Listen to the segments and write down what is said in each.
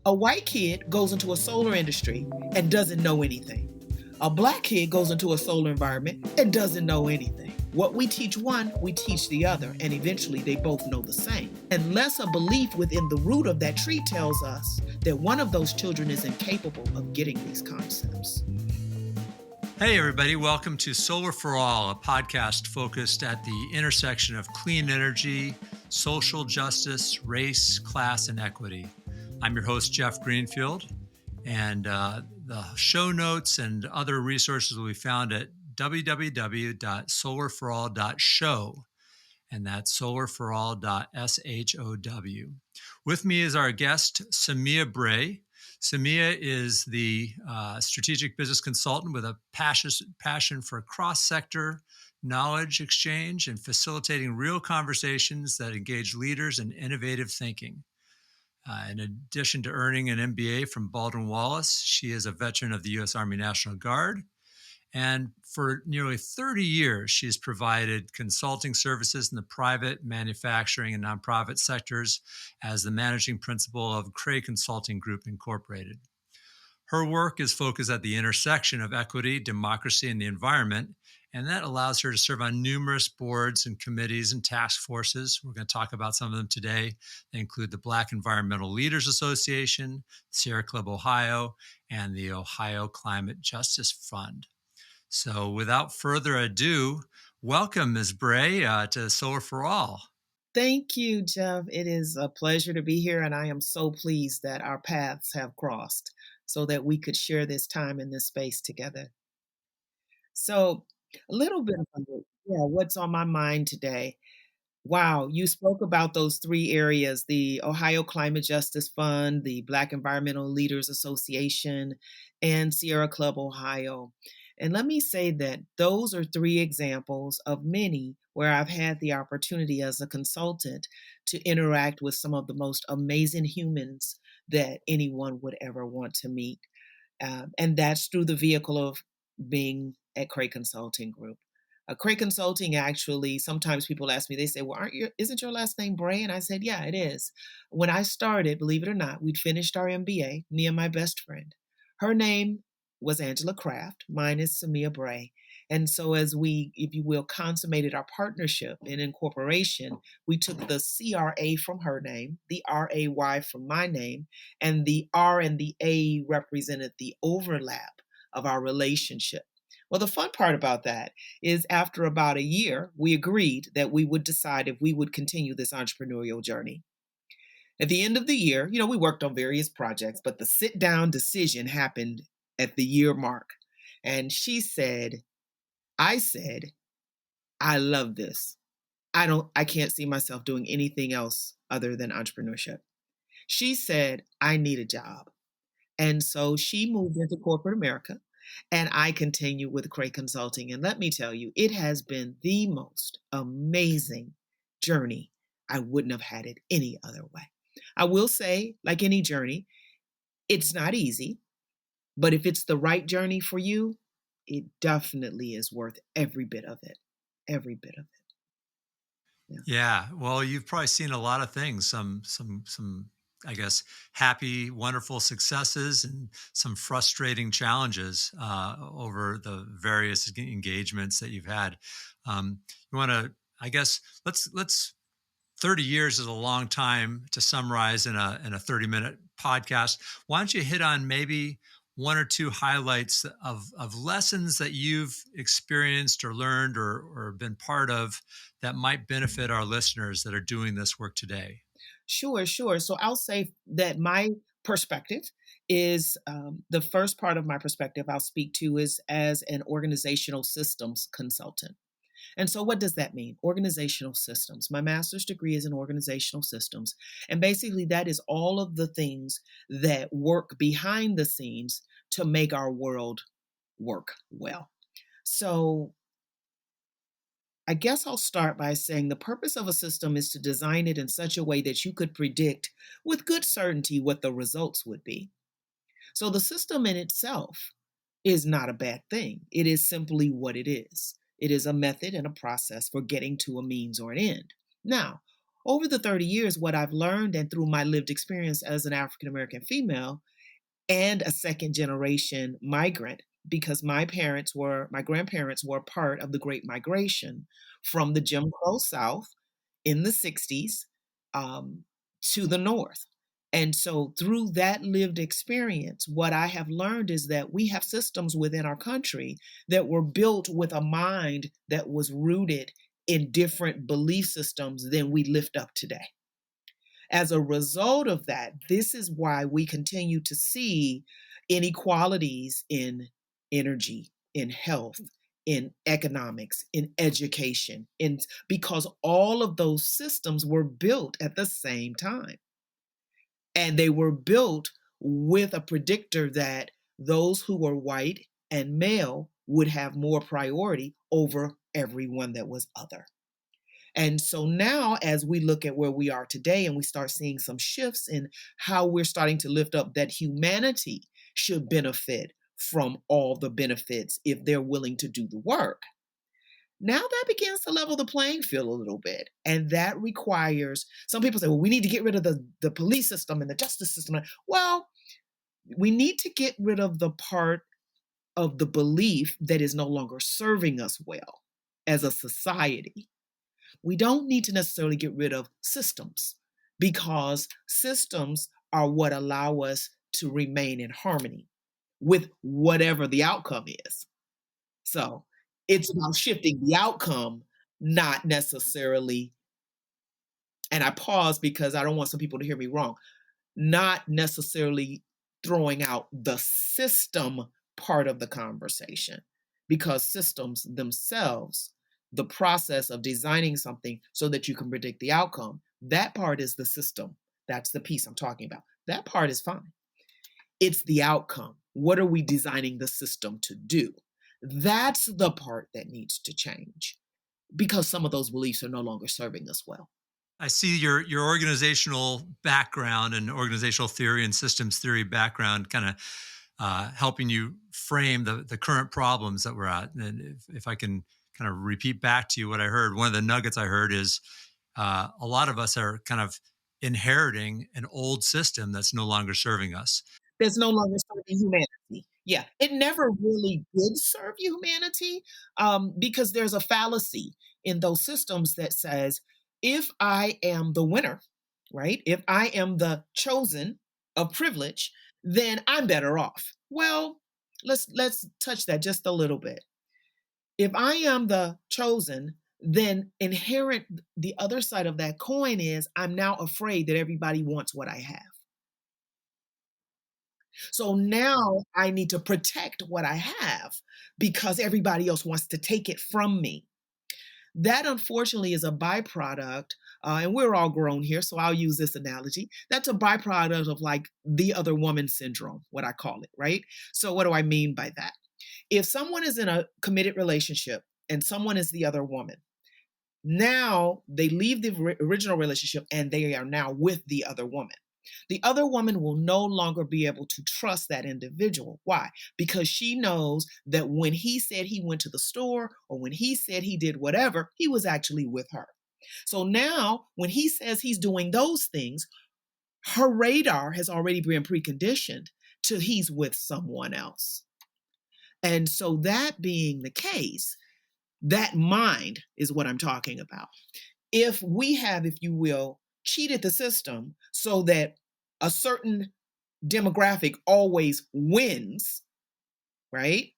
A white kid goes into a solar industry and doesn't know anything. A black kid goes into a solar environment and doesn't know anything. What we teach one, we teach the other, and eventually they both know the same. Unless a belief within the root of that tree tells us that one of those children is incapable of getting these concepts. Hey, everybody. Welcome to Solar for All, a podcast focused at the intersection of clean energy, social justice, race, class, and equity. I'm your host, Geoff Greenfield, and the show notes and other resources will be found at www.solarforall.show, and that's solarforall.show. With me is our guest, Samia Bray. Samia is the strategic business consultant with a passion for cross-sector knowledge exchange and facilitating real conversations that engage leaders in innovative thinking. In addition to earning an MBA from Baldwin Wallace, she is a veteran of the U.S. Army National Guard. And for nearly 30 years, she has provided consulting services in the private, manufacturing, and nonprofit sectors as the managing principal of Cray Consulting Group, Incorporated. Her work is focused at the intersection of equity, democracy, and the environment, and that allows her to serve on numerous boards and committees and task forces. We're going to talk about some of them today. They include the Black Environmental Leaders Association, Sierra Club Ohio, and the Ohio Climate Justice Fund. So without further ado, welcome, Ms. Bray, to Solar for All. Thank you, Geoff. It is a pleasure to be here, and I am so pleased that our paths have crossed so that we could share this time in this space together. So a little bit about what's on my mind today. Wow, you spoke about those three areas, the Ohio Climate Justice Fund, the Black Environmental Leaders Association, and Sierra Club Ohio. And let me say that those are three examples of many where I've had the opportunity as a consultant to interact with some of the most amazing humans that anyone would ever want to meet. And that's through the vehicle of being at Cray Consulting Group. Cray Consulting, actually, sometimes people ask me, they say, well, isn't your last name Bray? And I said, yeah, it is. When I started, believe it or not, we'd finished our MBA, me and my best friend. Her name was Angela Craft. Mine is Samia Bray. And so as we, if you will, consummated our partnership and incorporation, we took the CRA from her name, the RAY from my name, and the R and the A represented the overlap of our relationship. Well, the fun part about that is after about a year, we agreed that we would decide if we would continue this entrepreneurial journey. At the end of the year, we worked on various projects, but the sit-down decision happened at the year mark. And I said, I love this. I can't see myself doing anything else other than entrepreneurship. She said, I need a job. And so she moved into corporate America. And I continue with Cray Consulting. And let me tell you, it has been the most amazing journey. I wouldn't have had it any other way. I will say, like any journey, it's not easy. But if it's the right journey for you, it definitely is worth every bit of it. Every bit of it. Yeah. Well, you've probably seen a lot of things, some I guess, happy, wonderful successes and some frustrating challenges over the various engagements that you've had. You want to, I guess, let's 30 years is a long time to summarize in a 30-minute podcast. Why don't you hit on maybe one or two highlights of lessons that you've experienced or learned or been part of that might benefit our listeners that are doing this work today? Sure. So I'll say that my perspective is the first part of my perspective I'll speak to is as an organizational systems consultant. And so what does that mean? Organizational systems. My master's degree is in organizational systems. And basically that is all of the things that work behind the scenes to make our world work well. So I guess I'll start by saying the purpose of a system is to design it in such a way that you could predict with good certainty what the results would be. So the system in itself is not a bad thing. It is simply what it is. It is a method and a process for getting to a means or an end. Now, Over the 30 years, what I've learned and through my lived experience as an African American female and a second generation migrant, because my grandparents were part of the Great Migration from the Jim Crow South in the 60s um, to the North. And so, through that lived experience, what I have learned is that we have systems within our country that were built with a mind that was rooted in different belief systems than we lift up today. As a result of that, this is why we continue to see inequalities in energy, in health, in economics, in education, because all of those systems were built at the same time. And they were built with a predictor that those who were white and male would have more priority over everyone that was other. And so now, as we look at where we are today and we start seeing some shifts in how we're starting to lift up that humanity should benefit from all the benefits if they're willing to do the work, now that begins to level the playing field a little bit. And that requires, some people say, well, we need to get rid of the police system and the justice system. Well, we need to get rid of the part of the belief that is no longer serving us well as a society. We don't need to necessarily get rid of systems, because systems are what allow us to remain in harmony with whatever the outcome is. So it's about shifting the outcome, not necessarily, and I pause because I don't want some people to hear me wrong, not necessarily throwing out the system part of the conversation, because systems themselves, the process of designing something so that you can predict the outcome, that part is the system. That's the piece I'm talking about. That part is fine. It's the outcome. What are we designing the system to do? That's the part that needs to change, because some of those beliefs are no longer serving us well. I see your organizational background and organizational theory and systems theory background kind of helping you frame the current problems that we're at. And if I can kind of repeat back to you what I heard, one of the nuggets I heard is a lot of us are kind of inheriting an old system that's no longer serving us. That's no longer serving humanity. Yeah, it never really did serve humanity, because there's a fallacy in those systems that says, if I am the winner, right? If I am the chosen of privilege, then I'm better off. Well, let's touch that just a little bit. If I am the chosen, then inherent the other side of that coin is I'm now afraid that everybody wants what I have. So now I need to protect what I have because everybody else wants to take it from me. That unfortunately is a byproduct, and we're all grown here, so I'll use this analogy. That's a byproduct of like the other woman syndrome, what I call it, right? So, what do I mean by that? If someone is in a committed relationship and someone is the other woman, now they leave the original relationship and they are now with the other woman. The other woman will no longer be able to trust that individual. Why? Because she knows that when he said he went to the store or when he said he did whatever, he was actually with her. So now when he says he's doing those things, her radar has already been preconditioned to he's with someone else. And so that being the case, that mind is what I'm talking about. If we have, if you will, cheated the system so that a certain demographic always wins, right?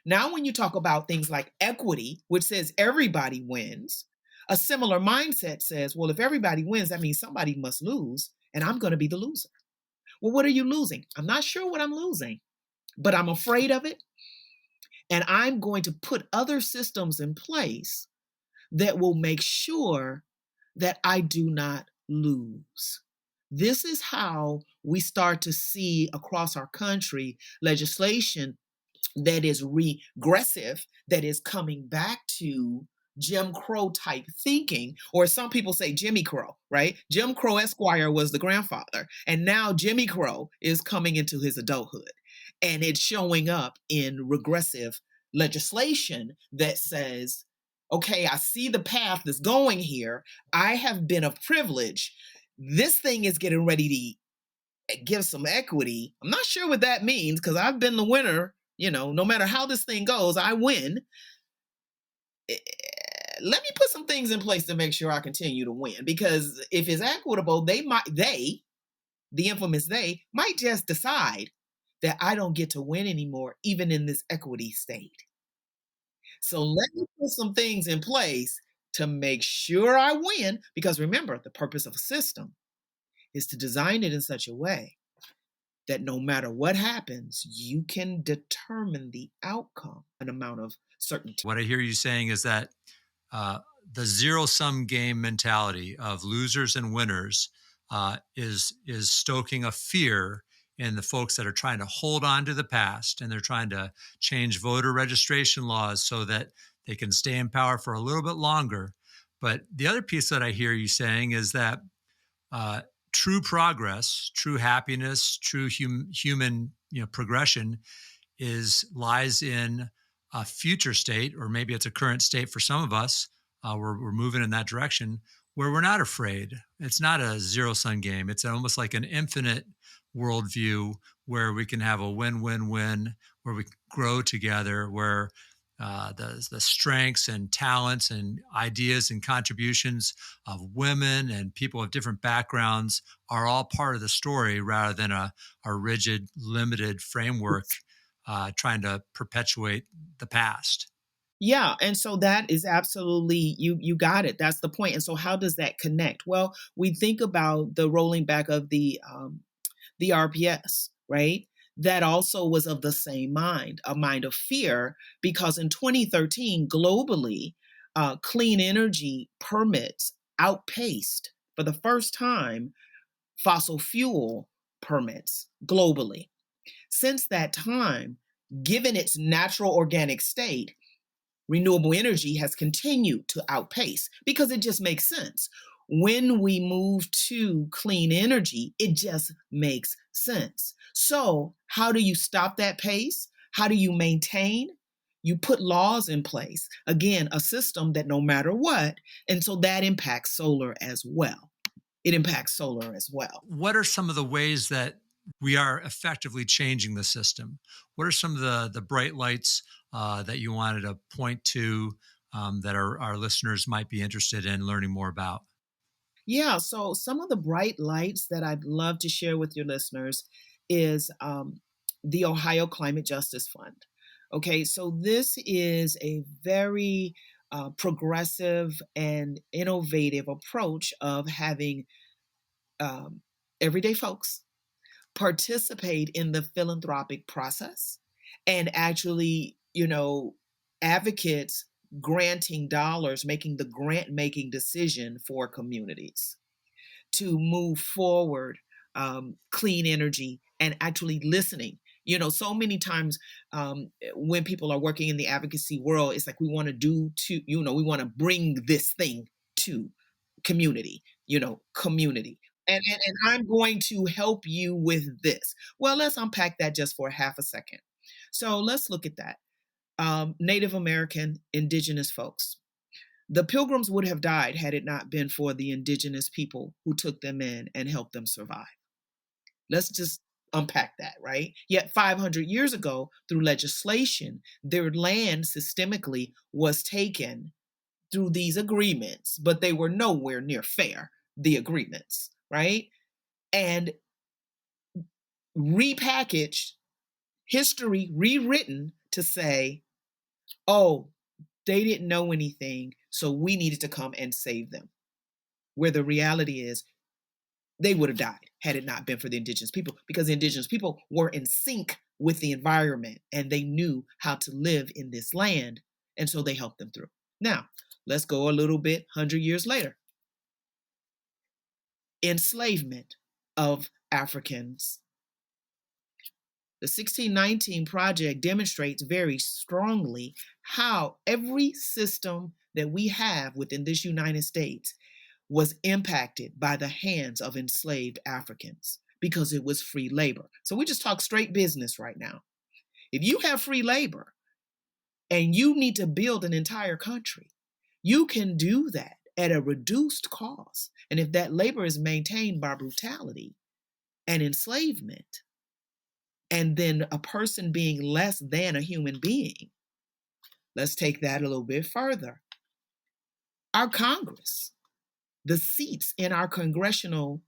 Now, when you talk about things like equity, which says everybody wins, a similar mindset says, well, if everybody wins, that means somebody must lose, and I'm going to be the loser. Well, what are you losing? I'm not sure what I'm losing, but I'm afraid of it. And I'm going to put other systems in place that will make sure that I do not lose. This is how we start to see across our country legislation that is regressive, that is coming back to Jim Crow type thinking, or some people say Jimmy Crow, right? Jim Crow Esquire was the grandfather, and now Jimmy Crow is coming into his adulthood, and it's showing up in regressive legislation that says okay, I see the path that's going here. I have been of privilege. This thing is getting ready to give some equity. I'm not sure what that means because I've been the winner. No matter how this thing goes, I win. Let me put some things in place to make sure I continue to win. Because if it's equitable, the infamous they, might just decide that I don't get to win anymore, even in this equity state. So let me put some things in place to make sure I win. Because remember, the purpose of a system is to design it in such a way that no matter what happens, you can determine the outcome, an amount of certainty. What I hear you saying is that the zero-sum game mentality of losers and winners is stoking a fear in the folks that are trying to hold on to the past, and they're trying to change voter registration laws so that they can stay in power for a little bit longer. But the other piece that I hear you saying is that true progress, true happiness, true human progression lies in a future state, or maybe it's a current state for some of us. We're moving in that direction where we're not afraid. It's not a zero-sum game. It's almost like an infinite worldview where we can have a win-win-win, where we grow together, where the strengths and talents and ideas and contributions of women and people of different backgrounds are all part of the story rather than a rigid, limited framework trying to perpetuate the past. Yeah, and so that is absolutely, you got it. That's the point. And so how does that connect? Well, we think about the rolling back of the RPS, right? That also was of the same mind, a mind of fear, because in 2013, globally, clean energy permits outpaced for the first time fossil fuel permits globally. Since that time, given its natural organic state, renewable energy has continued to outpace because it just makes sense. When we move to clean energy, it just makes sense. So, how do you stop that pace? How do you maintain? You put laws in place. Again, a system that no matter what, and so that impacts solar as well. It impacts solar as well. What are some of the ways that we are effectively changing the system? What are some of the bright lights that you wanted to point to that our listeners might be interested in learning more about? Yeah, so some of the bright lights that I'd love to share with your listeners is the Ohio Climate Justice Fund. Okay, so this is a very progressive and innovative approach of having everyday folks participate in the philanthropic process and actually, advocates granting dollars, making the grant making decision for communities to move forward clean energy and actually listening. So many times when people are working in the advocacy world, it's like we want we want to bring this thing to community, community. And I'm going to help you with this. Well, let's unpack that just for half a second. So let's look at that. Native American, indigenous folks. The Pilgrims would have died had it not been for the indigenous people who took them in and helped them survive. Let's just unpack that, right? Yet 500 years ago, through legislation, their land systemically was taken through these agreements, but they were nowhere near fair, the agreements, right? And repackaged, history rewritten to say, oh, they didn't know anything, so we needed to come and save them. Where the reality is, they would have died had it not been for the indigenous people, because the indigenous people were in sync with the environment and they knew how to live in this land, and so they helped them through. Now, let's go a little bit 100 years later. Enslavement of Africans. The 1619 Project demonstrates very strongly how every system that we have within this United States was impacted by the hands of enslaved Africans because it was free labor. So we just talk straight business right now. If you have free labor and you need to build an entire country, You can do that at a reduced cost. And if that labor is maintained by brutality and enslavement, and then a person being less than a human being, let's take that a little bit further. Our Congress, the seats in our congressional,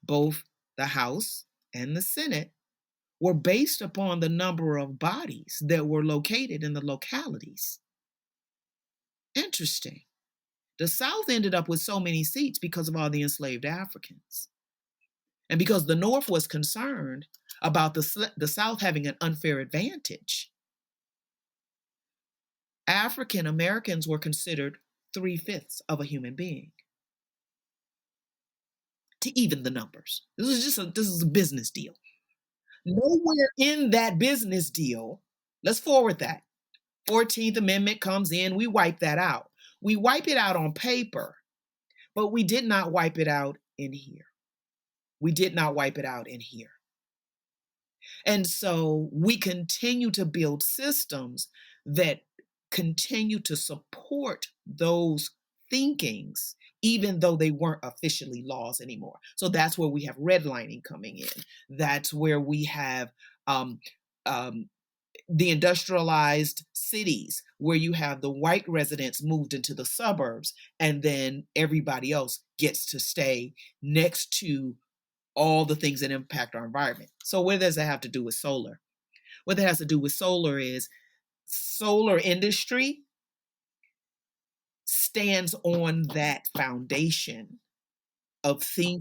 both the House and the Senate, were based upon the number of bodies that were located in the localities. Interesting. The South ended up with so many seats because of all the enslaved Africans. And because the North was concerned about the South having an unfair advantage, African Americans were considered 3/5 of a human being. To even the numbers. This is a business deal. Nowhere in that business deal, let's forward that. 14th Amendment comes in, we wipe that out. We wipe it out on paper, but we did not wipe it out in here. We did not wipe it out in here. And so we continue to build systems that continue to support those thinkings, even though they weren't officially laws anymore. So that's where we have redlining coming in. That's where we have the industrialized cities, where you have the white residents moved into the suburbs, and then everybody else gets to stay next to all the things that impact our environment. So what does that have to do with solar? What that has to do with solar is solar industry stands on that foundation of thinking,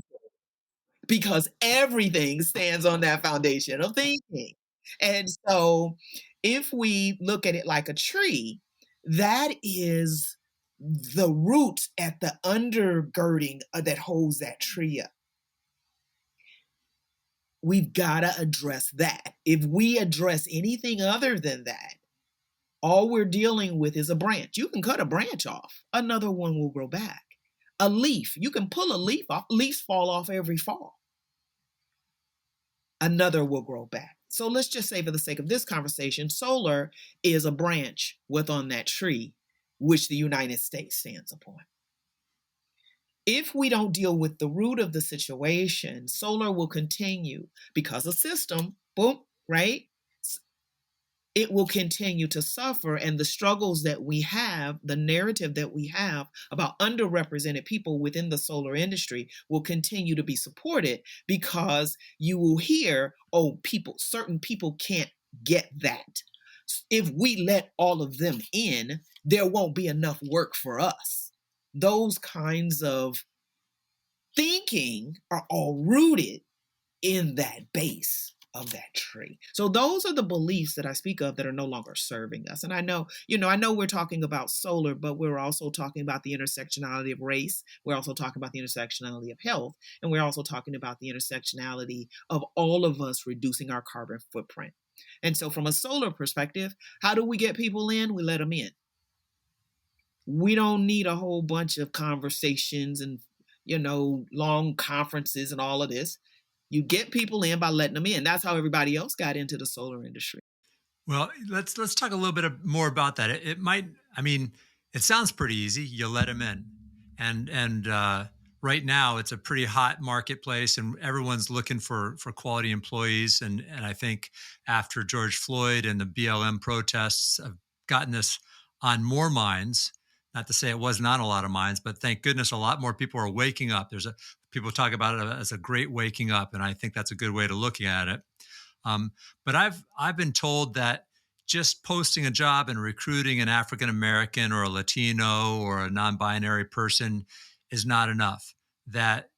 because everything stands on that foundation of thinking. And so if we look at it like a tree, that is the root at the undergirding that holds that tree up. We've got to address that. If we address anything other than that, all we're dealing with is a branch. You can cut a branch off, another one will grow back. A leaf, you can pull a leaf off, leaves fall off every fall. Another will grow back. So let's just say, for the sake of this conversation, solar is a branch within that tree, which the United States stands upon. If we don't deal with the root of the situation, solar will continue, because a system, boom, right? It will continue to suffer, and the struggles that we have, the narrative that we have about underrepresented people within the solar industry will continue to be supported, because you will hear, oh, certain people can't get that. If we let all of them in, there won't be enough work for us. Those kinds of thinking are all rooted in that base of that tree. So those are the beliefs that I speak of that are no longer serving us. And I know we're talking about solar, but we're also talking about the intersectionality of race. We're also talking about the intersectionality of health. And we're also talking about the intersectionality of all of us reducing our carbon footprint. And so from a solar perspective, how do we get people in? We let them in. We don't need a whole bunch of conversations and, long conferences and all of this. You get people in by letting them in. That's how everybody else got into the solar industry. Well, let's talk a little bit more about that. It sounds pretty easy. You let them in, and right now it's a pretty hot marketplace, and everyone's looking for quality employees. And I think after George Floyd and the BLM protests have gotten this on more minds. Not to say it wasn't on a lot of minds, but thank goodness a lot more people are waking up. People talk about it as a great waking up, and I think that's a good way to look at it. But I've been told that just posting a job and recruiting an African American or a Latino or a non-binary person is not enough. That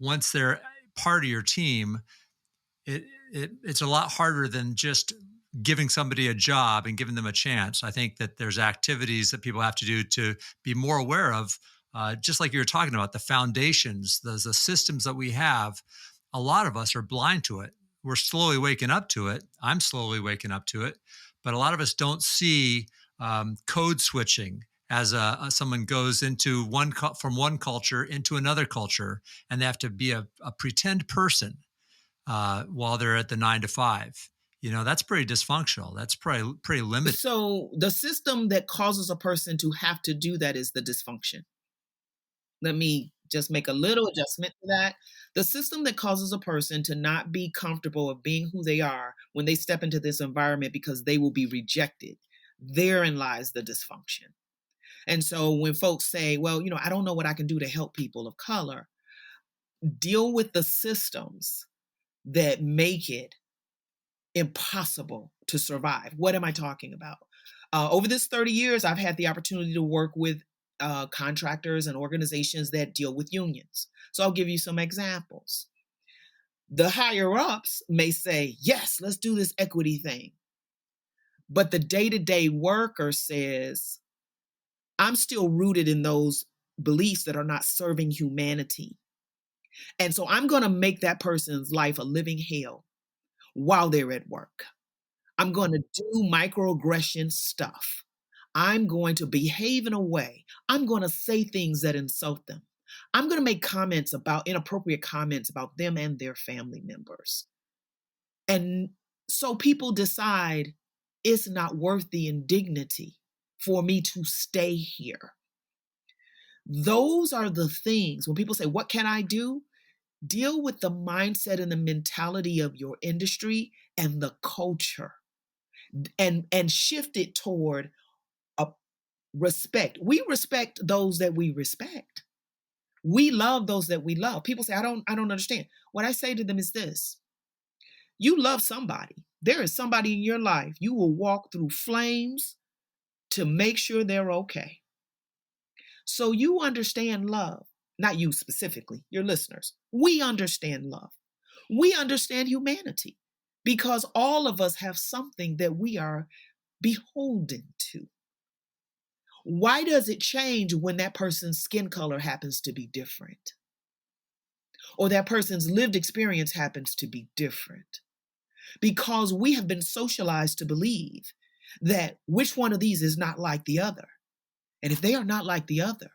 once they're part of your team, it's a lot harder than just giving somebody a job and giving them a chance. I think that there's activities that people have to do to be more aware of, just like you were talking about, the foundations, the systems that we have. A lot of us are blind to it. We're slowly waking up to it. I'm slowly waking up to it. But a lot of us don't see code switching as someone goes into from one culture into another culture, and they have to be a pretend person while they're at the 9 to 5. That's pretty dysfunctional. That's pretty limited. So the system that causes a person to have to do that is the dysfunction. Let me just make a little adjustment to that. The system that causes a person to not be comfortable of being who they are when they step into this environment because they will be rejected, therein lies the dysfunction. And so when folks say, well, I don't know what I can do to help people of color, deal with the systems that make it impossible to survive. What am I talking about? Over this 30 years, I've had the opportunity to work with contractors and organizations that deal with unions. So I'll give you some examples. The higher ups may say, yes, let's do this equity thing. But the day-to-day worker says, I'm still rooted in those beliefs that are not serving humanity. And so I'm going to make that person's life a living hell while they're at work. I'm going to do microaggression stuff. I'm going to behave in a way. I'm going to say things that insult them. I'm going to make inappropriate comments about them and their family members. And so people decide it's not worth the indignity for me to stay here. Those are the things when people say, what can I do? Deal with the mindset and the mentality of your industry and the culture and shift it toward respect. We respect those that we respect. We love those that we love. People say, I don't understand. What I say to them is this. You love somebody. There is somebody in your life you will walk through flames to make sure they're okay. So you understand love. Not you specifically, your listeners. We understand love. We understand humanity because all of us have something that we are beholden to. Why does it change when that person's skin color happens to be different? Or that person's lived experience happens to be different? Because we have been socialized to believe that which one of these is not like the other. And if they are not like the other,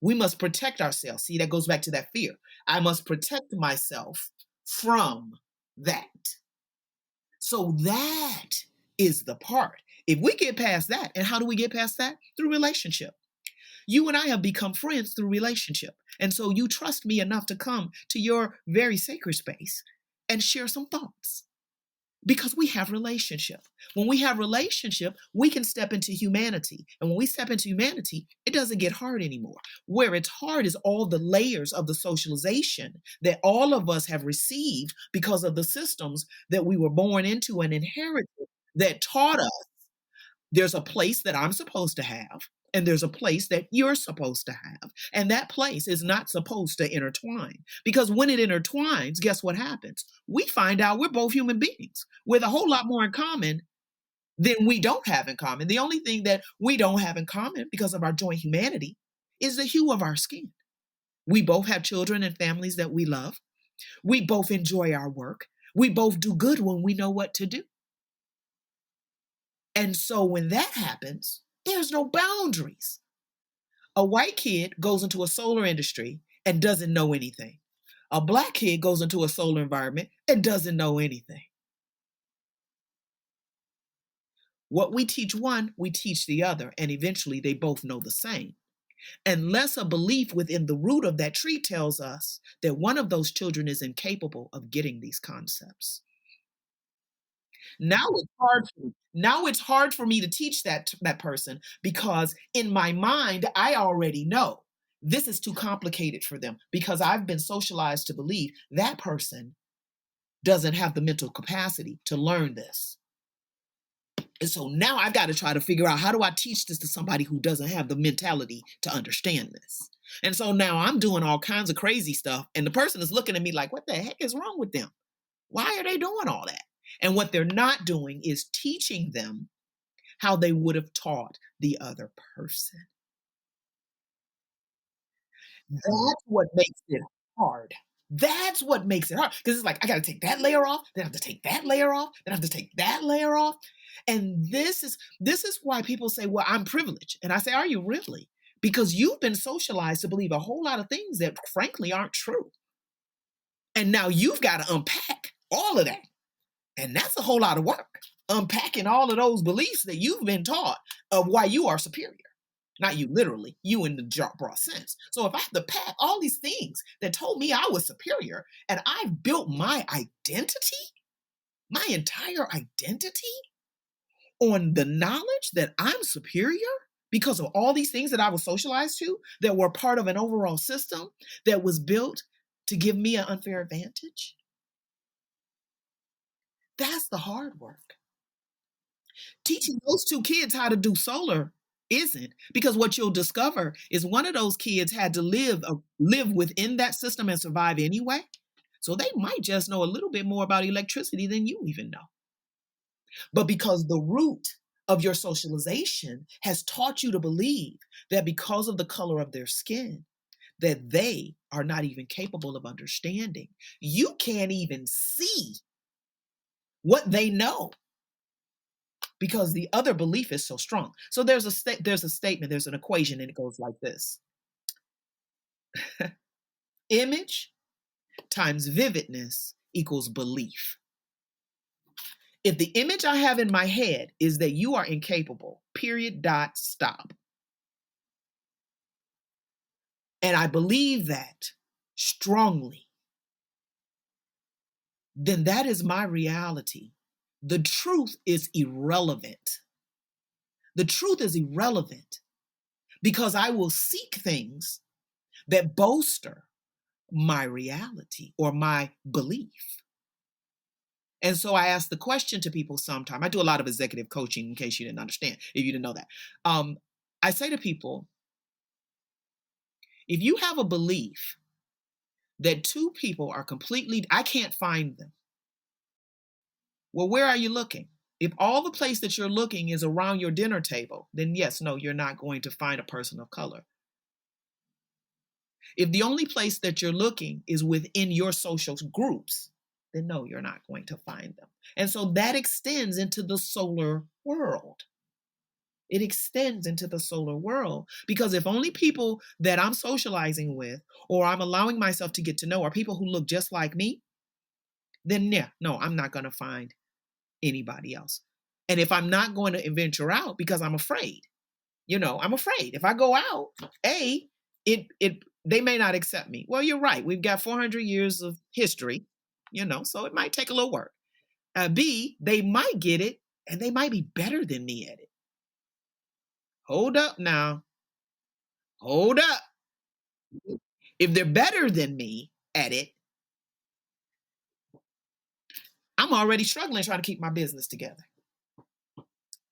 we must protect ourselves. See, that goes back to that fear. I must protect myself from that. So that is the part. If we get past that, and how do we get past that? Through relationship. You and I have become friends through relationship. And so you trust me enough to come to your very sacred space and share some thoughts. Because we have relationship. When we have relationship, we can step into humanity. And when we step into humanity, it doesn't get hard anymore. Where it's hard is all the layers of the socialization that all of us have received because of the systems that we were born into and inherited that taught us there's a place that I'm supposed to have, and there's a place that you're supposed to have. And that place is not supposed to intertwine. Because when it intertwines, guess what happens? We find out we're both human beings with a whole lot more in common than we don't have in common. The only thing that we don't have in common because of our joint humanity is the hue of our skin. We both have children and families that we love. We both enjoy our work. We both do good when we know what to do. And so when that happens, there's no boundaries. A white kid goes into a solar industry and doesn't know anything. A black kid goes into a solar environment and doesn't know anything. What we teach one, we teach the other, and eventually they both know the same. Unless a belief within the root of that tree tells us that one of those children is incapable of getting these concepts. Now it's hard for me to teach that person because in my mind, I already know this is too complicated for them because I've been socialized to believe that person doesn't have the mental capacity to learn this. And so now I've got to try to figure out how do I teach this to somebody who doesn't have the mentality to understand this. And so now I'm doing all kinds of crazy stuff and the person is looking at me like, what the heck is wrong with them? Why are they doing all that? And what they're not doing is teaching them how they would have taught the other person. That's what makes it hard. That's what makes it hard. Because it's like, I got to take that layer off, then I have to take that layer off, then I have to take that layer off. And this is why people say, well, I'm privileged. And I say, are you really? Because you've been socialized to believe a whole lot of things that frankly aren't true. And now you've got to unpack all of that And that's a whole lot of work, unpacking all of those beliefs that you've been taught of why you are superior. Not you literally, you in the broad sense. So if I have to pack all these things that told me I was superior, and I've built my identity, my entire identity on the knowledge that I'm superior because of all these things that I was socialized to that were part of an overall system that was built to give me an unfair advantage. That's the hard work. Teaching those two kids how to do solar isn't, because what you'll discover is one of those kids had to live within that system and survive anyway. So they might just know a little bit more about electricity than you even know. But because the root of your socialization has taught you to believe that because of the color of their skin, that they are not even capable of understanding. You can't even see what they know because the other belief is so strong. So there's a statement, there's an equation, and it goes like this. Image times vividness equals belief. If the image I have in my head is that you are incapable, period, dot, stop, and I believe that strongly, then that is my reality. The truth is irrelevant. The truth is irrelevant because I will seek things that bolster my reality or my belief. And so I ask the question to people sometime. I do a lot of executive coaching, in case you didn't understand, if you didn't know that. I say to people, if you have a belief that two people are completely, I can't find them. Well, where are you looking? If all the place that you're looking is around your dinner table, then yes, no, you're not going to find a person of color. If the only place that you're looking is within your social groups, then no, you're not going to find them. And so that extends into the solar world. It extends into the solar world because if only people that I'm socializing with or I'm allowing myself to get to know are people who look just like me, then yeah, no, I'm not going to find anybody else. And if I'm not going to venture out because I'm afraid, I'm afraid if I go out, they may not accept me. Well, you're right. We've got 400 years of history, so it might take a little work. B, they might get it and they might be better than me at it. Hold up now. Hold up. If they're better than me at it, I'm already struggling trying to keep my business together.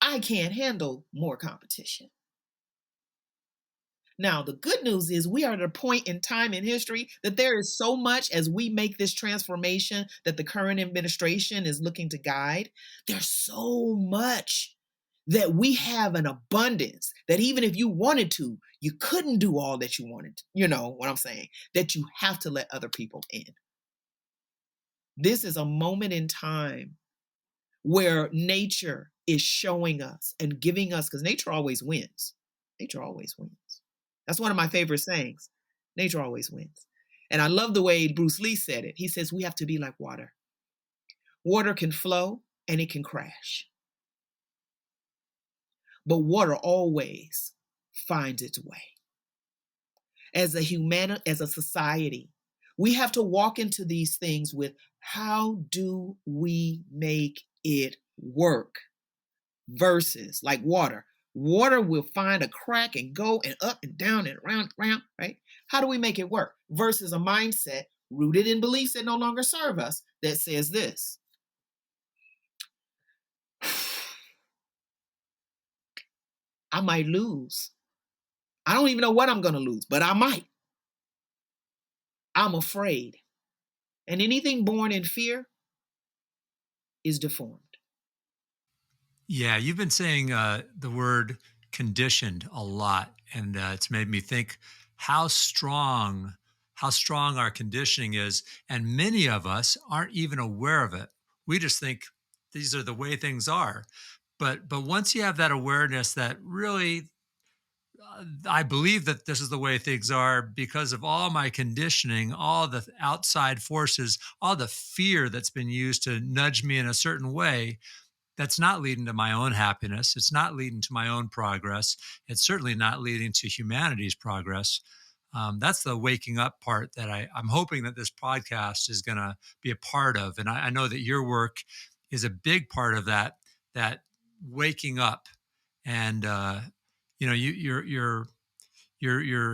I can't handle more competition. Now, the good news is we are at a point in time in history that there is so much as we make this transformation that the current administration is looking to guide. There's so much that we have an abundance that even if you wanted to, you couldn't do all that you wanted. You know what I'm saying? That you have to let other people in. This is a moment in time where nature is showing us and giving us, because nature always wins. Nature always wins. That's one of my favorite sayings. Nature always wins. And I love the way Bruce Lee said it. He says, we have to be like water. Water can flow and it can crash. But water always finds its way. As a society, we have to walk into these things with how do we make it work versus like water. Water will find a crack and go and up and down and around, right? How do we make it work? Versus a mindset rooted in beliefs that no longer serve us that says this. I might lose. I don't even know what I'm going to lose, but I might. I'm afraid. And anything born in fear is deformed. Yeah, you've been saying the word conditioned a lot, and it's made me think how strong our conditioning is, and many of us aren't even aware of it. We just think these are the way things are. But once you have that awareness that really I believe that this is the way things are because of all my conditioning, all the outside forces, all the fear that's been used to nudge me in a certain way. That's not leading to my own happiness. It's not leading to my own progress. It's certainly not leading to humanity's progress. That's the waking up part that I'm hoping that this podcast is going to be a part of. And I know that your work is a big part of that waking up. And, you're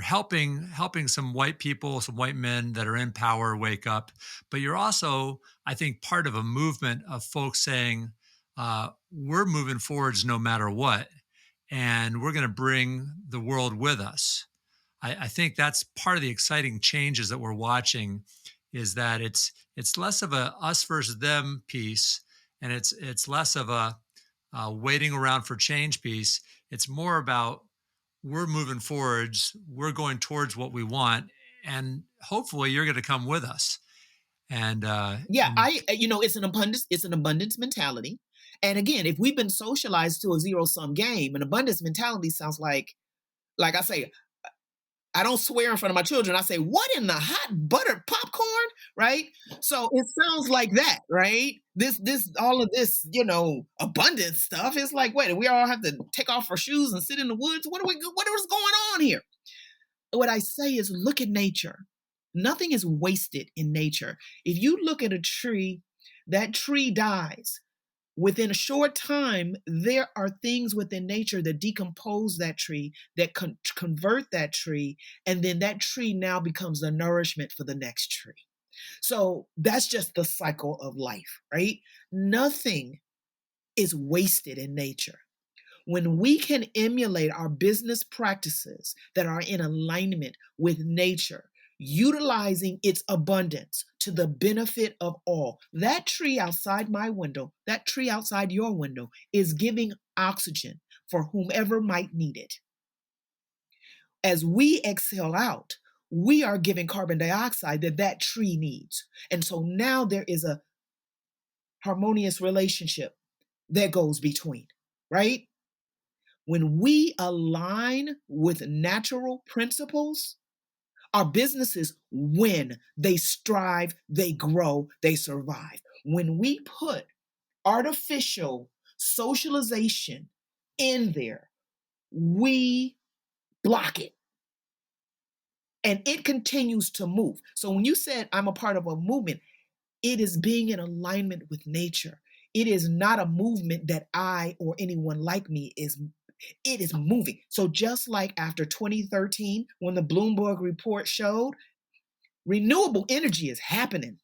helping some white people, some white men that are in power wake up, but you're also, I think, part of a movement of folks saying, we're moving forwards no matter what, and we're going to bring the world with us. I think that's part of the exciting changes that we're watching, is that it's less of a us versus them piece, and it's less of a waiting around for change piece. It's more about we're moving forwards, we're going towards what we want, and hopefully you're going to come with us. And it's an abundance mentality. And again, if we've been socialized to a zero-sum game, an abundance mentality sounds like I say, I don't swear in front of my children. I say, what in the hot buttered popcorn, right? So it sounds like that, right? All of this, abundance stuff is like, wait, we all have to take off our shoes and sit in the woods? What is going on here? What I say is, look at nature. Nothing is wasted in nature. If you look at a tree, that tree dies. Within a short time, there are things within nature that decompose that tree, that convert that tree, and then that tree now becomes the nourishment for the next tree. So that's just the cycle of life, right? Nothing is wasted in nature. When we can emulate our business practices that are in alignment with nature, utilizing its abundance to the benefit of all. That tree outside my window, that tree outside your window, is giving oxygen for whomever might need it. As we exhale out, we are giving carbon dioxide that tree needs. And so now there is a harmonious relationship that goes between, right? When we align with natural principles, our businesses win, they strive, they grow, they survive. When we put artificial socialization in there, we block it. And it continues to move. So when you said I'm a part of a movement, it is being in alignment with nature. It is not a movement that I or anyone like me is. It is moving. So just like after 2013, when the Bloomberg report showed, renewable energy is happening.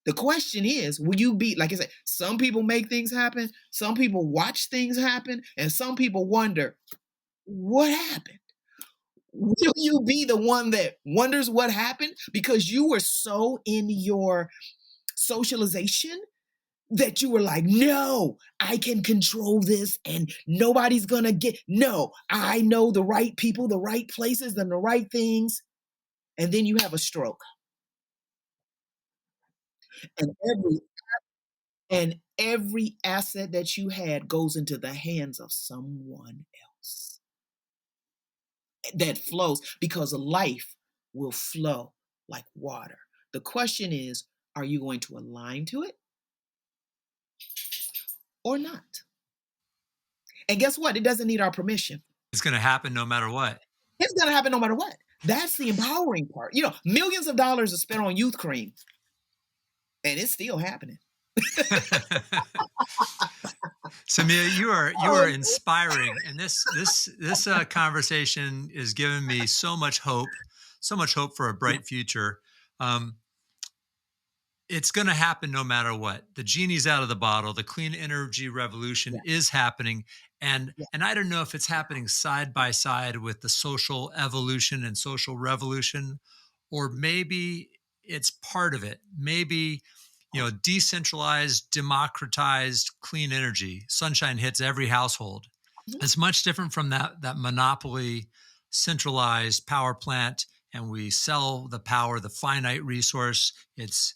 The question is, will you be, like I said, some people make things happen, some people watch things happen, and some people wonder, what happened? Will you be the one that wonders what happened because you were so in your socialization that you were like, no, I can control this and nobody's gonna no, I know the right people, the right places, and the right things. And then you have a stroke. And every asset that you had goes into the hands of someone else that flows, because life will flow like water. The question is, are you going to align to it or not? And guess what? It doesn't need our permission. it's going to happen no matter what. It's going to happen no matter what. That's the empowering part. Millions of dollars are spent on youth cream, and it's still happening. Samia, you are inspiring, and this conversation is giving me so much hope for a bright future. It's going to happen no matter what. The genie's out of the bottle. The clean energy revolution is happening, and I don't know if it's happening side by side with the social evolution and social revolution, or maybe it's part of it. Maybe decentralized, democratized, clean energy. Sunshine hits every household. Mm-hmm. It's much different from that monopoly, centralized power plant, and we sell the power, the finite resource. It's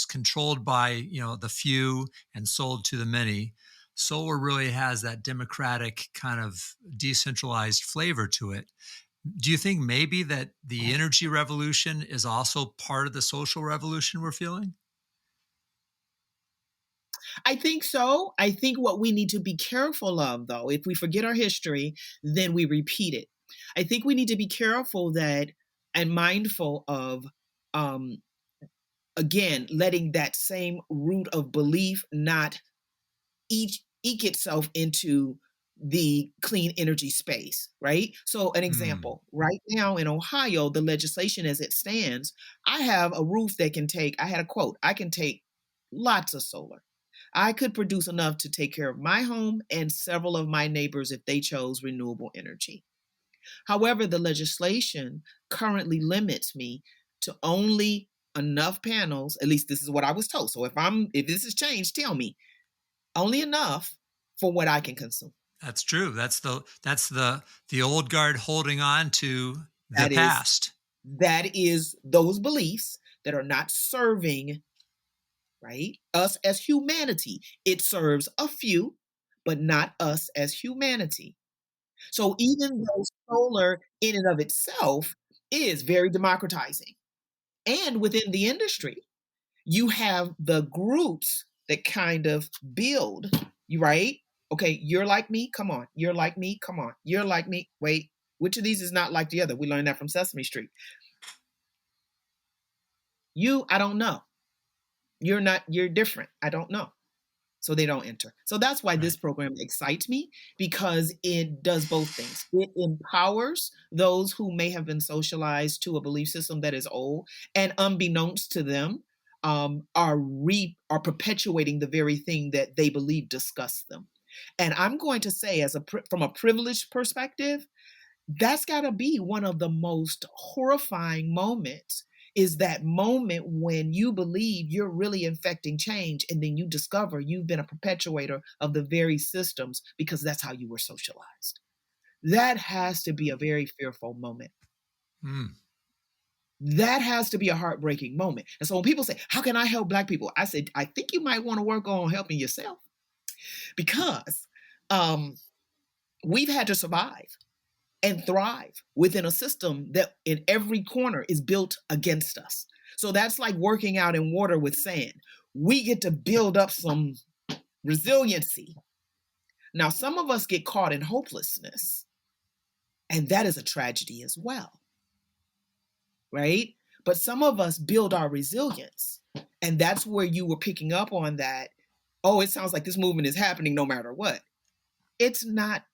controlled by the few and sold to the many. solar really has that democratic kind of decentralized flavor to it. Do you think maybe that the energy revolution is also part of the social revolution we're feeling? I think so. I think what we need to be careful of, though, if we forget our history, then we repeat it. I think we need to be careful that and mindful of, um, again, letting that same root of belief not eke itself into the clean energy space, right? So, an Hmm. example, right now in Ohio, the legislation as it stands, I have a roof that can take, I had a quote, I can take lots of solar. I could produce enough to take care of my home and several of my neighbors if they chose renewable energy. However, the legislation currently limits me to only enough panels, at least this is what I was told. So if this has changed, tell me, only enough for what I can consume. That's true. That's the old guard holding on to the That is past. that is those beliefs that are not serving, right, us as humanity. It serves a few, but not us as humanity. So even though solar in and of itself is very democratizing, and within the industry, you have the groups that kind of build, you right? Okay, you're like me, come on. You're like me, come on. You're like me. Wait, which of these is not like the other? We learned that from Sesame Street. You, I don't know. You're not, you're different. I don't know. So they don't enter. So that's why this Right. program excites me because it does both things. It empowers those who may have been socialized to a belief system that is old and unbeknownst to them are perpetuating the very thing that they believe disgusts them. And I'm going to say, from a privileged perspective, that's got to be one of the most horrifying moments is that moment when you believe you're really infecting change and then you discover you've been a perpetuator of the very systems because that's how you were socialized. That has to be a very fearful moment. Mm. That has to be a heartbreaking moment. And so when people say, how can I help Black people? I said, I think you might want to work on helping yourself because um, we've had to survive and thrive within a system that in every corner is built against us. So that's like working out in water with sand. We get to build up some resiliency. Now, some of us get caught in hopelessness, and that is a tragedy as well, right? But some of us build our resilience, and that's where you were picking up on that. Oh, it sounds like this movement is happening no matter what. It's not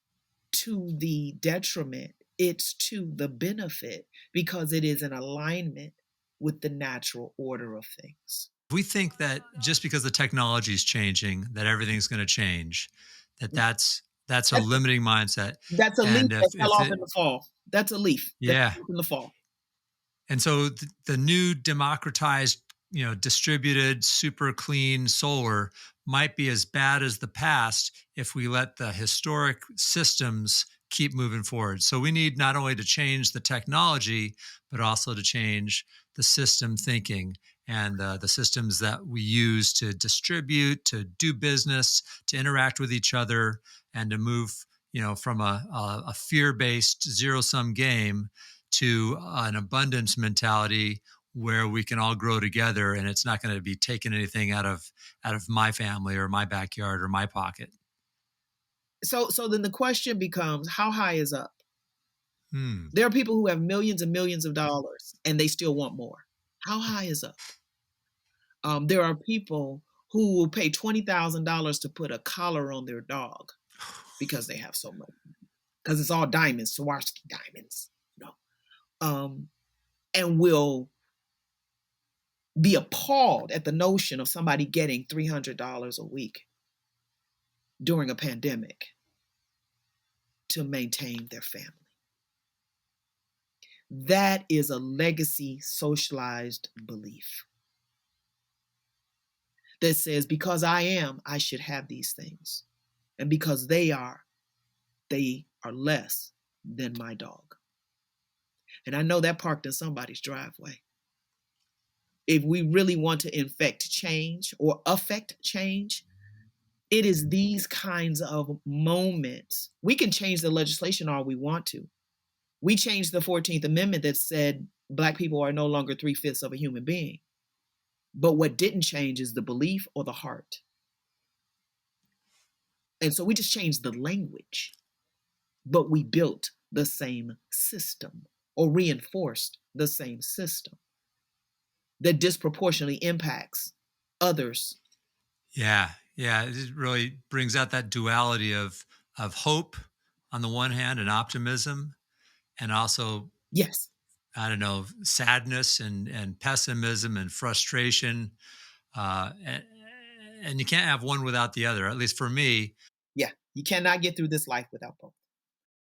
to the detriment, it's to the benefit because it is in alignment with the natural order of things. We think that just because the technology is changing, that everything's going to change, that's a That's, limiting mindset. that's a leaf And that fell if off it, in the fall. That's a leaf that yeah, fell off in the fall. and so the new democratized, distributed, super clean solar might be as bad as the past if we let the historic systems keep moving forward. So we need not only to change the technology, but also to change the system thinking and the systems that we use to distribute, to do business, to interact with each other, and to move, from a fear-based zero-sum game to an abundance mentality where we can all grow together and it's not going to be taking anything out of my family or my backyard or my pocket. So then the question becomes, how high is up? Hmm. There are people who have millions and millions of dollars and they still want more. How high is up? There are people who will pay $20,000 to put a collar on their dog because they have so much. Because it's all diamonds, Swarovski diamonds, um, and will be appalled at the notion of somebody getting $300 a week during a pandemic to maintain their family. That is a legacy socialized belief that says because I am, I should have these things. And because they are less than my dog. And I know that parked in somebody's driveway. If we really want to infect change or affect change, It is these kinds of moments. We can change the legislation all we want to. We changed the 14th Amendment that said Black people are no longer 3/5 of a human being. But what didn't change is the belief or the heart. And so we just changed the language, but we built the same system or reinforced the same system that disproportionately impacts others. Yeah, yeah, it really brings out that duality of hope on the one hand and optimism, and also, Yes. I don't know, sadness and pessimism and frustration. And, you can't have one without the other. At least for me. Yeah. You cannot get through this life without both.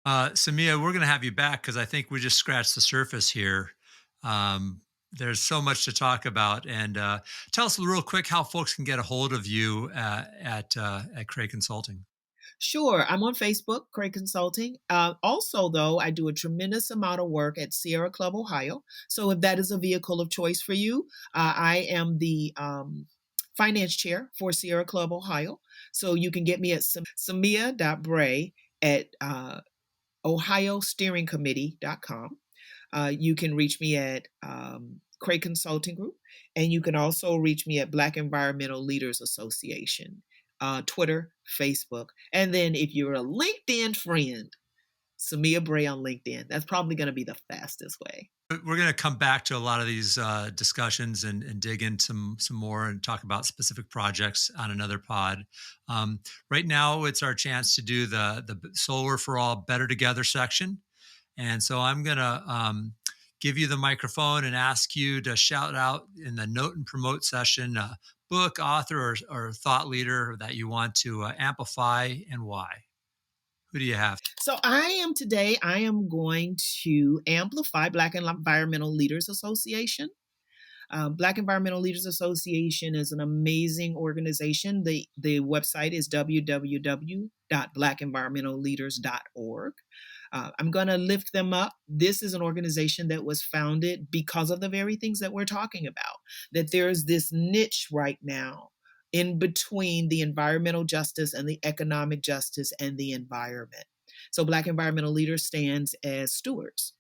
Samia, we're going to have you back because I think we just scratched the surface here. There's so much to talk about, and tell us real quick how folks can get a hold of you at Cray Consulting. Sure. I'm on Facebook, Cray Consulting. Also, though, I do a tremendous amount of work at Sierra Club, Ohio. So if that is a vehicle of choice for you, I am the finance chair for Sierra Club, Ohio. So you can get me at Samia.Bray at ohiosteeringcommittee.com. You can reach me at Cray Consulting Group, and you can also reach me at Black Environmental Leaders Association, Twitter, Facebook. And then if you're a LinkedIn friend, Samia Bray on LinkedIn. That's probably going to be the fastest way. We're going to come back to a lot of these discussions and dig into some more and talk about specific projects on another pod. Right now, it's our chance to do the Solar for All Better Together section. And so I'm going to give you the microphone and ask you to shout out in the note and promote session a book, author, or thought leader that you want to amplify and why. Who do you have? So I am going to amplify Black Environmental Leaders Association. Black Environmental Leaders Association is an amazing organization. The website is www.blackenvironmentalleaders.org. I'm going to lift them up. This is an organization that was founded because of the very things that we're talking about, that there's this niche right now in between the environmental justice and the economic justice and the environment. So Black Environmental Leaders stands as stewards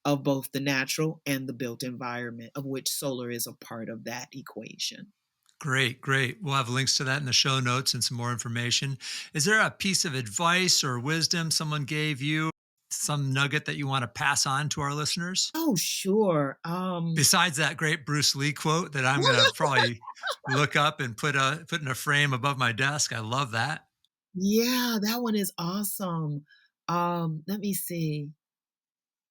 of both the natural and the built environment, of which solar is a part of that equation. Great, great. We'll have links to that in the show notes and some more information. Is there a piece of advice or wisdom someone gave you, some nugget that you want to pass on to our listeners? Oh, sure. Besides that great Bruce Lee quote that I'm going to probably look up and put in a frame above my desk. I love that. Yeah, that one is awesome. Let me see.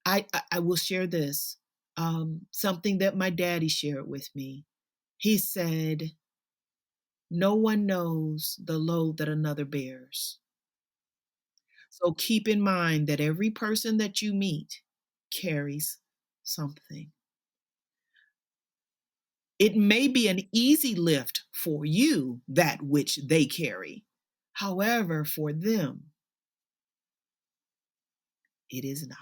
I will share this. Something that my daddy shared with me. He said, "No one knows the load that another bears." So keep in mind that every person that you meet carries something. It may be an easy lift for you, that which they carry. However, for them, it is not.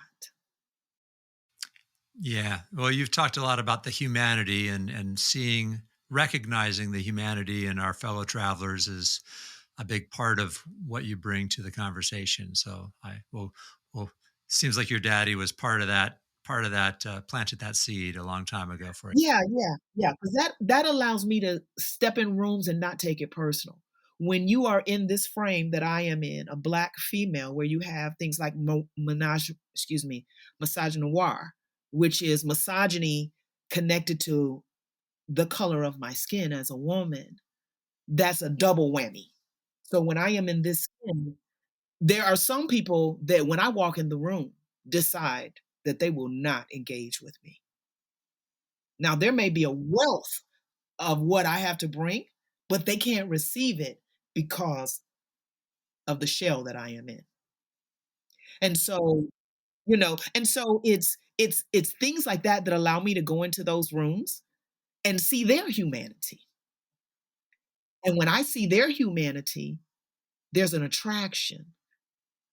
Yeah. Well, you've talked a lot about the humanity and recognizing the humanity in our fellow travelers is a big part of what you bring to the conversation. So seems like your daddy was part of that, planted that seed a long time ago for you. Yeah. Because that allows me to step in rooms and not take it personal. When you are in this frame that I am in, a Black female, where you have things like misogynoir, which is misogyny connected to the color of my skin as a woman, that's a double whammy. So when I am in this skin, there are some people that when I walk in the room decide that they will not engage with me. Now, there may be a wealth of what I have to bring, but they can't receive it because of the shell that I am in. And so, it's things like that that allow me to go into those rooms and see their humanity. And when I see their humanity, there's an attraction,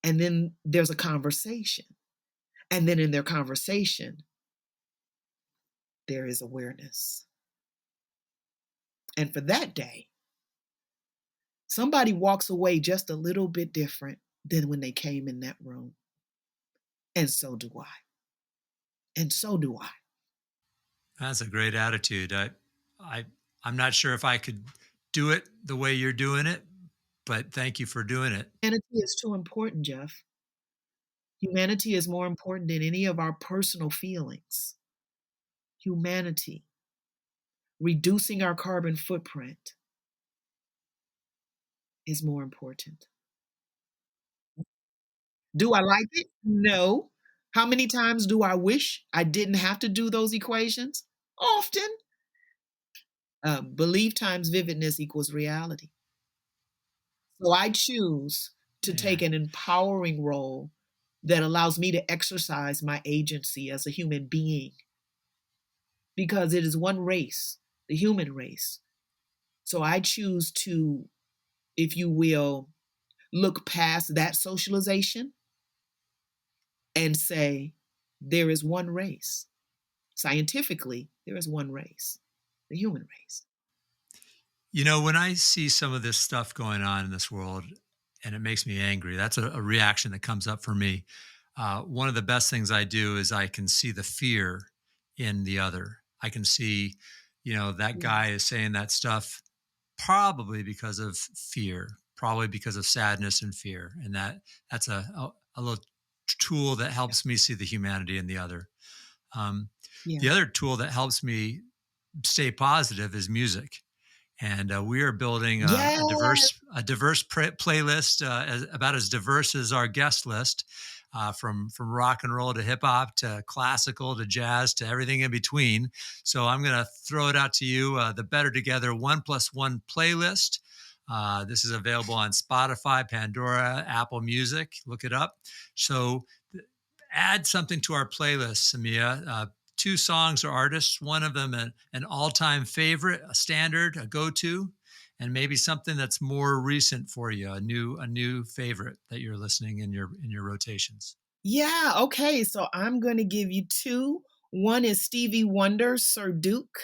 and then there's a conversation. And then in their conversation, there is awareness. And for that day, somebody walks away just a little bit different than when they came in that room. And so do I. And so do I. That's a great attitude. I'm not sure if I could do it the way you're doing it, but thank you for doing it. Humanity is too important, Geoff. Humanity is more important than any of our personal feelings. Humanity, reducing our carbon footprint, is more important. Do I like it? No. How many times do I wish I didn't have to do those equations? Often. Belief times vividness equals reality. So I choose to take an empowering role that allows me to exercise my agency as a human being, because it is one race, the human race. So I choose to, if you will, look past that socialization and say, there is one race. Scientifically, there is one race, the human race. You know, when I see some of this stuff going on in this world, and it makes me angry, that's a reaction that comes up for me. One of the best things I do is I can see the fear in the other. I can see, that guy is saying that stuff probably because of fear, probably because of sadness and fear. And that's a little tool that helps me see the humanity in the other. The other tool that helps me stay positive is music. And we are building a diverse playlist, about as diverse as our guest list, from rock and roll to hip hop to classical to jazz to everything in between. So I'm going to throw it out to you, the Better Together 1+1 playlist. This is available on Spotify, Pandora, Apple Music. Look it up. So add something to our playlist, Samia. 2 songs or artists, one of them an all-time favorite, a standard, a go-to, and maybe something that's more recent for you, a new favorite that you're listening in your rotations. Yeah, okay. So I'm going to give you 2. One is Stevie Wonder's Sir Duke.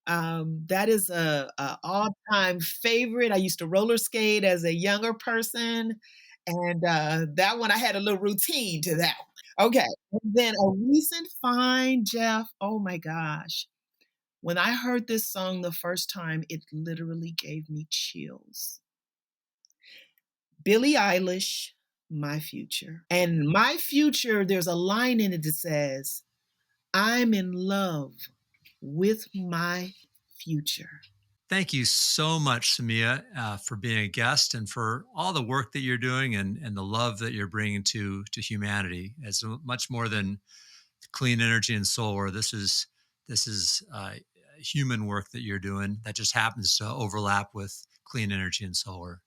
That is a all-time favorite. I used to roller skate as a younger person, and that one I had a little routine to that one. Okay, and then a recent find, Geoff. Oh my gosh. When I heard this song the first time, it literally gave me chills. Billie Eilish, My Future. And My Future, there's a line in it that says, I'm in love with my future. Thank you so much, Samia, for being a guest and for all the work that you're doing and the love that you're bringing to humanity. It's much more than clean energy and solar. This is human work that you're doing that just happens to overlap with clean energy and solar.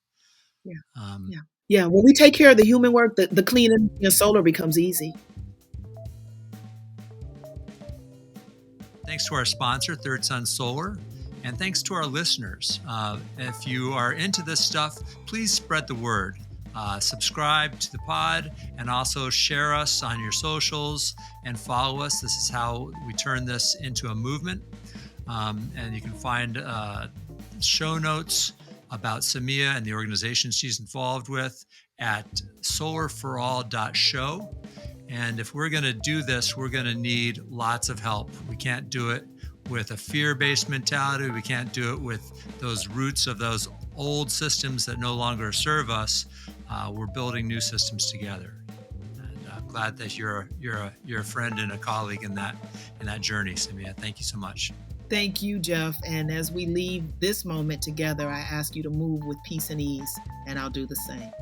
Yeah. When we take care of the human work, the clean energy and solar becomes easy. Thanks to our sponsor, Third Sun Solar. And thanks to our listeners. If you are into this stuff, please spread the word. Subscribe to the pod and also share us on your socials and follow us. This is how we turn this into a movement. And you can find show notes about Samia and the organization she's involved with at solarforall.show. And if we're going to do this, we're going to need lots of help. We can't do it with a fear-based mentality. We can't do it with those roots of those old systems that no longer serve us. We're building new systems together. And I'm glad that you're a friend and a colleague in that journey, Samia. Thank you so much. Thank you, Geoff. And as we leave this moment together, I ask you to move with peace and ease, and I'll do the same.